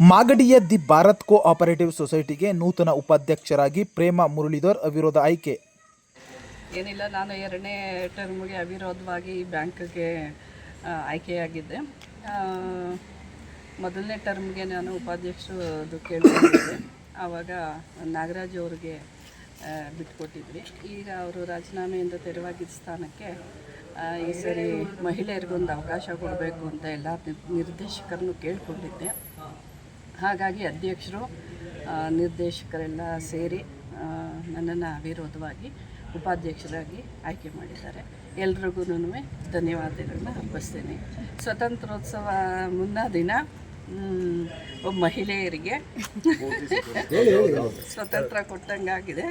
ಮಾಗಡಿಯ the Bharat cooperative ಸೊಸೈಟಿಗೆ ನೂತನ ಉಪಾಧ್ಯಕ್ಷರಾಗಿ ಪ್ರೇಮಾ ಮುರಳೀಧರ್ ಅವಿರೋಧ ಆಯ್ಕೆ. ಏನಿಲ್ಲ, ನಾನು 2ನೇ ಟರ್ಮ್ಗೆ ಅವಿರೋಧವಾಗಿ ಬ್ಯಾಂಕ್ಗೆ ಆಯ್ಕೆಯಾಗಿದ್ದೆ. ಮೊದಲನೇ ಟರ್ಮ್ಗೆ ನಾನು ಉಪಾಧ್ಯಕ್ಷರು ಕೇಳಿಕೊಂಡಿದ್ದೆ. ಆವಾಗ ನಾಗರಾಜ್ ಅವ್ರಿಗೆ ಬಿಟ್ಕೊಟ್ಟಿದ್ವಿ. ಈಗ ಅವರು ರಾಜೀನಾಮೆಯಿಂದ ತೆರವಾಗಿದ್ದ ಸ್ಥಾನಕ್ಕೆ ಈ ಸರಿ ಮಹಿಳೆಯರಿಗೊಂದು ಅವಕಾಶ ಕೊಡಬೇಕು ಅಂತ ಎಲ್ಲ ನಿರ್ದೇಶಕರನ್ನು ಕೇಳಿಕೊಂಡಿದ್ದೆ. ಹಾಗಾಗಿ ಅಧ್ಯಕ್ಷರು ನಿರ್ದೇಶಕರೆಲ್ಲ ಸೇರಿ ನನ್ನನ್ನು ಅವಿರೋಧವಾಗಿ ಉಪಾಧ್ಯಕ್ಷರಾಗಿ ಆಯ್ಕೆ ಮಾಡಿದ್ದಾರೆ. ಎಲ್ರಿಗೂ ಧನ್ಯವಾದಗಳನ್ನ ಅರ್ಪಿಸ್ತೇನೆ. ಸ್ವಾತಂತ್ರ್ಯೋತ್ಸವ ಮುನ್ನ ದಿನ ಒಬ್ಬ ಮಹಿಳೆಯರಿಗೆ ಸ್ವತಂತ್ರ ಕೊಟ್ಟಂಗಾಗಿದೆ.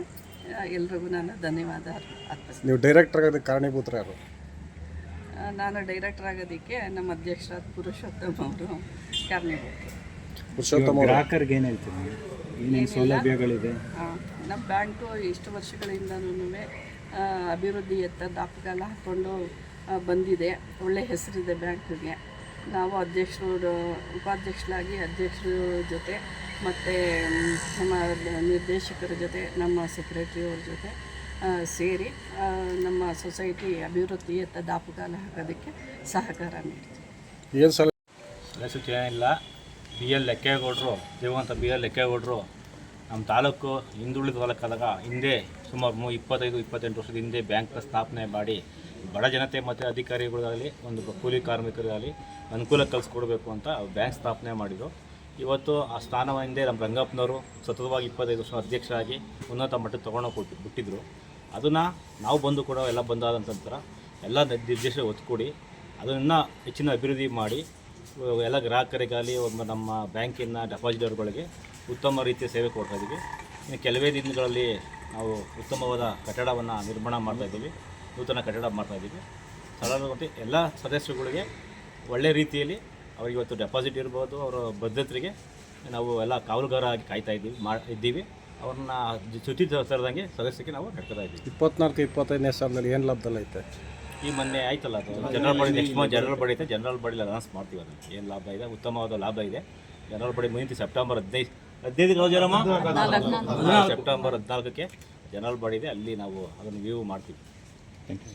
ಎಲ್ರಿಗೂ ನಾನು ಧನ್ಯವಾದ ಅರ್ಪಿಸ್ತೀನಿ. ನೀವು ಡೈರೆಕ್ಟರ್ ಆಗೋದಕ್ಕೆ ಕಾರಣೀಭೂತರು ಯಾರು? ನಾನು ಡೈರೆಕ್ಟರ್ ಆಗೋದಕ್ಕೆ ನಮ್ಮ ಅಧ್ಯಕ್ಷರಾದ ಪುರುಷೋತ್ತಮ ಅವರು ಕಾರಣೀಭೂತರು. ಗ್ರಾಹಕರಿಗೆ ಏನು ಹೇಳ್ತೀವಿ, ಏನೇನು ಸೌಲಭ್ಯಗಳಿದೆ? ನಮ್ಮ ಬ್ಯಾಂಕು ಇಷ್ಟು ವರ್ಷಗಳಿಂದನೂ ಅಭಿವೃದ್ಧಿಯತ್ತ ದಾಪುಗಾಲ ಹಾಕ್ಕೊಂಡು ಬಂದಿದೆ. ಒಳ್ಳೆ ಹೆಸರಿದೆ ಬ್ಯಾಂಕಿಗೆ. ನಾವು ಉಪಾಧ್ಯಕ್ಷರಾಗಿ ಅಧ್ಯಕ್ಷರ ಜೊತೆ ಮತ್ತು ನಮ್ಮ ನಿರ್ದೇಶಕರ ಜೊತೆ, ನಮ್ಮ ಸೆಕ್ರೆಟರಿಯವ್ರ ಜೊತೆ ಸೇರಿ ನಮ್ಮ ಸೊಸೈಟಿ ಅಭಿವೃದ್ಧಿಯತ್ತ ದಾಪುಗಾಲ ಹಾಕೋದಕ್ಕೆ ಸಹಕಾರ ನೀಡ್ತೀವಿ. ಏನು ಸೂಚನೆ ಇಲ್ಲ. ಲೆಕ್ಕೇಗೌಡರು, ದೇವಂತ ಲೆಕ್ಕೇಗೌಡರು ನಮ್ಮ ತಾಲೂಕು ಹಿಂದುಳಿದ ತಾಲೂಕಾದಾಗ ಹಿಂದೆ ಸುಮಾರು 25-28 ವರ್ಷದ ಹಿಂದೆ ಬ್ಯಾಂಕ್ನ ಸ್ಥಾಪನೆ ಮಾಡಿ ಬಡ ಜನತೆ ಮತ್ತು ಅಧಿಕಾರಿಗಳಿಗಾಗಲಿ ಒಂದು ಕೂಲಿ ಕಾರ್ಮಿಕರಿಗಾಗಲಿ ಅನುಕೂಲ ಕಲಿಸ್ಕೊಡ್ಬೇಕು ಅಂತ ಬ್ಯಾಂಕ್ ಸ್ಥಾಪನೆ ಮಾಡಿದರು. ಇವತ್ತು ಆ ಸ್ಥಾನ ಹಿಂದೆ ನಮ್ಮ ರಂಗಪ್ಪನವರು ಸತತವಾಗಿ 25 ವರ್ಷ ಅಧ್ಯಕ್ಷರಾಗಿ ಉನ್ನತ ಮಟ್ಟಕ್ಕೆ ತೊಗೊಂಡೋಗಿ ಬಿಟ್ಟಿದ್ದರು. ಅದನ್ನು ನಾವು ಬಂದು ಕೂಡ ಎಲ್ಲ ಬಂದಾದ ನಂತರ ಎಲ್ಲ ನಿರ್ದೇಶಕರು ಒತ್ತು ಕೊಡಿ ಅದನ್ನು ಹೆಚ್ಚಿನ ಅಭಿವೃದ್ಧಿ ಮಾಡಿ ಎಲ್ಲ ಗ್ರಾಹಕರಿಗಾಗಲಿ ನಮ್ಮ ಬ್ಯಾಂಕಿನ ಡೆಪಾಸಿಟರ್ಗಳಿಗೆ ಉತ್ತಮ ರೀತಿಯ ಸೇವೆ ಕೊಡ್ತಾ ಇದ್ದೀವಿ. ಇನ್ನು ಕೆಲವೇ ದಿನಗಳಲ್ಲಿ ನಾವು ಉತ್ತಮವಾದ ಕಟ್ಟಡವನ್ನು ನಿರ್ಮಾಣ ಮಾಡ್ತಾಯಿದ್ದೀವಿ, ನೂತನ ಕಟ್ಟಡ ಮಾಡ್ತಾಯಿದ್ದೀವಿ. ಸಾಧಾರಣವಾಗಿ ಎಲ್ಲ ಸದಸ್ಯರುಗಳಿಗೆ ಒಳ್ಳೆಯ ರೀತಿಯಲ್ಲಿ ಅವ್ರಿಗೆ ಇವತ್ತು ಡೆಪಾಸಿಟ್ ಇರ್ಬೋದು, ಅವರ ಭದ್ರತೆಗೆ ನಾವು ಎಲ್ಲ ಕಾವಲುಗಾರ ಆಗಿ ಕಾಯ್ತಾ ಇದ್ದೀವಿ. ಅವ್ರನ್ನ ಚ್ಯುತಿ ತರದಂಗೆ ಸದಸ್ಯಕ್ಕೆ ನಾವು ನಡ್ಕೊತಾ ಇದ್ದೀವಿ. 24-25ನೇ ಸಾಲದಲ್ಲಿ ಏನು ಲಾಭದಲ್ಲ ಐತೆ? ಈ ಮೊನ್ನೆ ಆಯ್ತಲ್ಲ, ಅದು general body, next month general body ಐತೆ. ಜನರಲ್ ಬಾಡಿಲಿ ಅನೌನ್ಸ್ ಮಾಡ್ತೀವಿ ಅದನ್ನು ಏನು ಲಾಭ ಇದೆ, ಉತ್ತಮವಾದ ಲಾಭ ಇದೆ. ಜನರಲ್ ಬಾಡಿ ಮುಂದಿನ ಸೆಪ್ಟೆಂಬರ್ 15 ಸೆಪ್ಟೆಂಬರ್ 14ಕ್ಕೆ ಜನರಲ್ ಬಾಡಿ ಇದೆ. ಅಲ್ಲಿ ನಾವು ಅದನ್ನು ವ್ಯೂ ಮಾಡ್ತೀವಿ. Thank you.